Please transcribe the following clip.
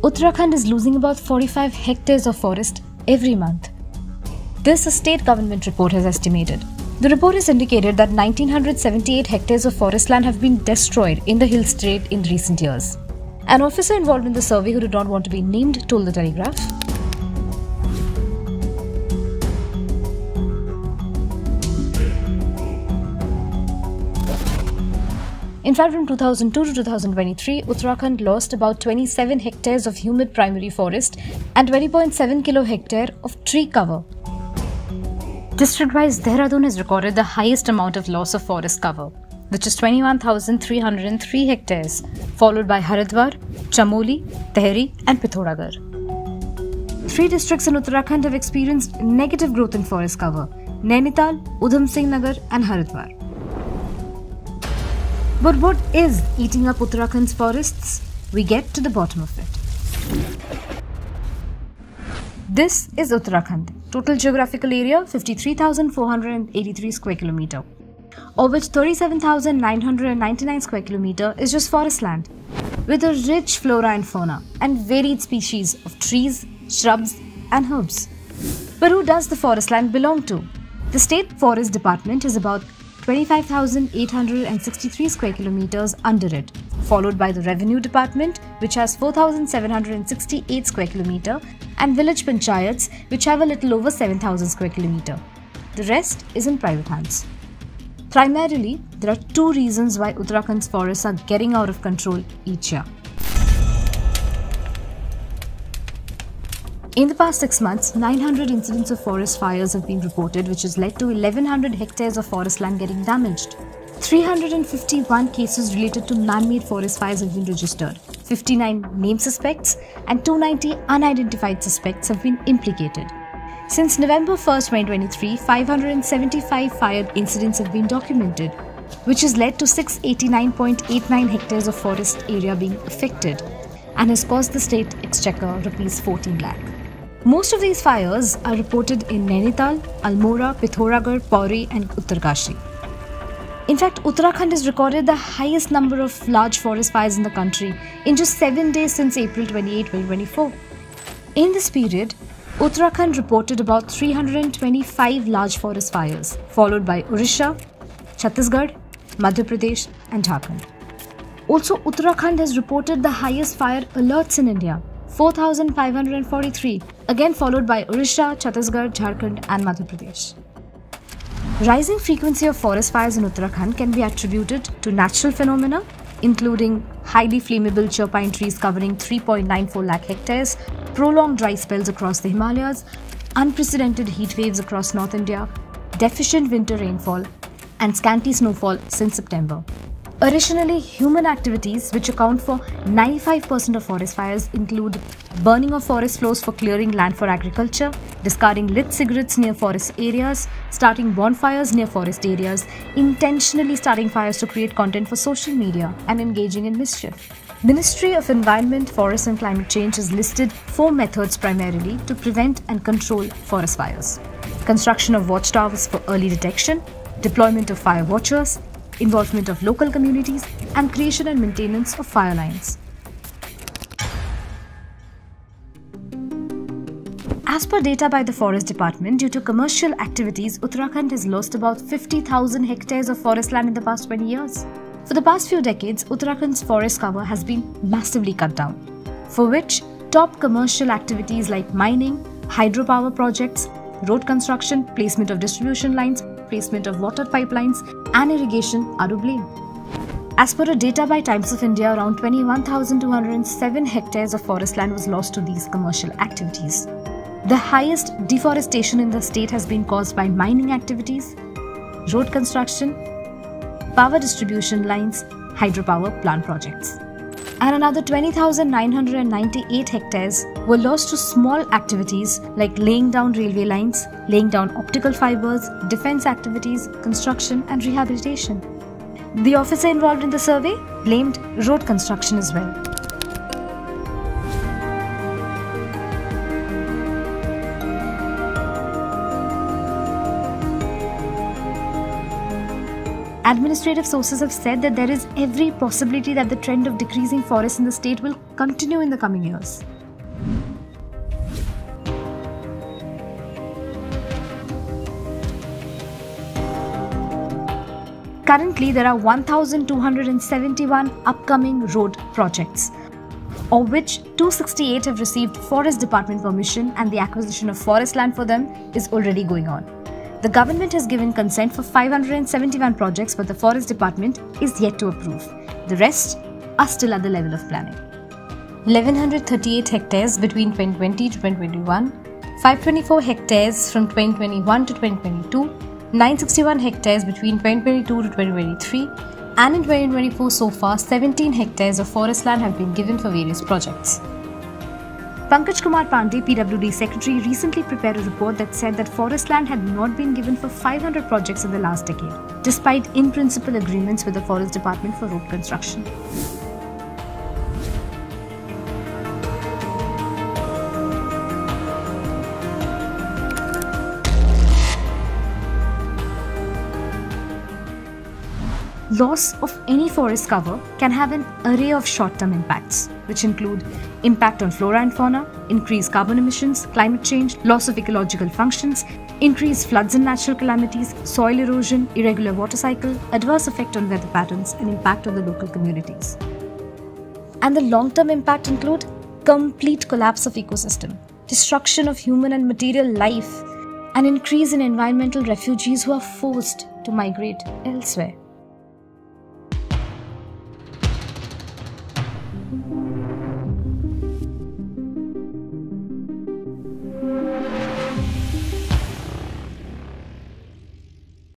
Uttarakhand is losing about 45 hectares of forest every month. This a state government report has estimated. The report has indicated that 1978 hectares of forest land have been destroyed in the hill state in recent years. An officer involved in the survey who did not want to be named told the Telegraph, in fact, from 2002 to 2023, Uttarakhand lost about 27 hectares of humid primary forest and 20.7 kilo-hectare of tree cover. District-wise, Dehradun has recorded the highest amount of loss of forest cover, which is 21,303 hectares, followed by Haridwar, Chamoli, Tehri and Pithoragarh. 3 districts in Uttarakhand have experienced negative growth in forest cover: Nainital, Udham Singh Nagar and Haridwar. But what is eating up Uttarakhand's forests? We get to the bottom of it. This is Uttarakhand. Total geographical area 53,483 square kilometer, of which 37,999 square kilometer is just forest land, with a rich flora and fauna and varied species of trees, shrubs and herbs. But who does the forest land belong to? The State Forest Department has about 25,863 square kilometers under it, followed by the Revenue Department, which has 4,768 square kilometer, and village panchayats, which have a little over 7,000 square kilometer. The rest is in private hands. Primarily, there are 2 reasons why Uttarakhand's forests are getting out of control each year. In the past 6 months, 900 incidents of forest fires have been reported, which has led to 1,100 hectares of forest land getting damaged. 351 cases related to man-made forest fires have been registered. 59 named suspects and 290 unidentified suspects have been implicated. Since November 1, 2023, 575 fire incidents have been documented, which has led to 689.89 hectares of forest area being affected and has cost the state exchequer Rs 14 lakh. Most of these fires are reported in Nainital, Almora, Pithoragarh, Pauri and Uttarkashi. In fact, Uttarakhand has recorded the highest number of large forest fires in the country in just 7 days since April 28, 2024. In this period, Uttarakhand reported about 325 large forest fires, followed by Odisha, Chhattisgarh, Madhya Pradesh and Jharkhand. Also, Uttarakhand has reported the highest fire alerts in India, 4,543, again followed by Odisha, Chhattisgarh, Jharkhand and Madhya Pradesh. Rising frequency of forest fires in Uttarakhand can be attributed to natural phenomena, including highly flammable cher pine trees covering 3.94 lakh hectares, prolonged dry spells across the Himalayas, unprecedented heat waves across North India, deficient winter rainfall, and scanty snowfall since September. Additionally, human activities, which account for 95% of forest fires, include burning of forest floors for clearing land for agriculture, discarding lit cigarettes near forest areas, starting bonfires near forest areas, intentionally starting fires to create content for social media, and engaging in mischief. Ministry of Environment, Forests and Climate Change has listed 4 methods primarily to prevent and control forest fires: construction of watchtowers for early detection, deployment of fire watchers, involvement of local communities, and creation and maintenance of fire lines. As per data by the Forest Department, due to commercial activities, Uttarakhand has lost about 50,000 hectares of forest land in the past 20 years. For the past few decades, Uttarakhand's forest cover has been massively cut down, for which top commercial activities like mining, hydropower projects, road construction, placement of distribution lines, placement of water pipelines and irrigation are to blame. As per a data by Times of India, around 21,207 hectares of forest land was lost to these commercial activities. The highest deforestation in the state has been caused by mining activities, road construction, power distribution lines, hydropower plant projects. And another 20,998 hectares were lost to small activities like laying down railway lines, laying down optical fibers, defense activities, construction and rehabilitation. The officer involved in the survey blamed road construction as well. Administrative sources have said that there is every possibility that the trend of decreasing forests in the state will continue in the coming years. Currently, there are 1,271 upcoming road projects, of which 268 have received Forest Department permission, and the acquisition of forest land for them is already going on. The government has given consent for 571 projects, but the Forest Department is yet to approve. The rest are still at the level of planning. 1,138 hectares between 2020 to 2021, 524 hectares from 2021 to 2022, 961 hectares between 2022 to 2023, and in 2024 so far, 17 hectares of forest land have been given for various projects. Pankaj Kumar Pandey, PWD Secretary, recently prepared a report that said that forest land had not been given for 500 projects in the last decade, despite in-principle agreements with the Forest Department for road construction. Loss of any forest cover can have an array of short-term impacts, which include impact on flora and fauna, increased carbon emissions, climate change, loss of ecological functions, increased floods and natural calamities, soil erosion, irregular water cycle, adverse effect on weather patterns, and impact on the local communities. And the long-term impact include complete collapse of ecosystem, destruction of human and material life, an increase in environmental refugees who are forced to migrate elsewhere.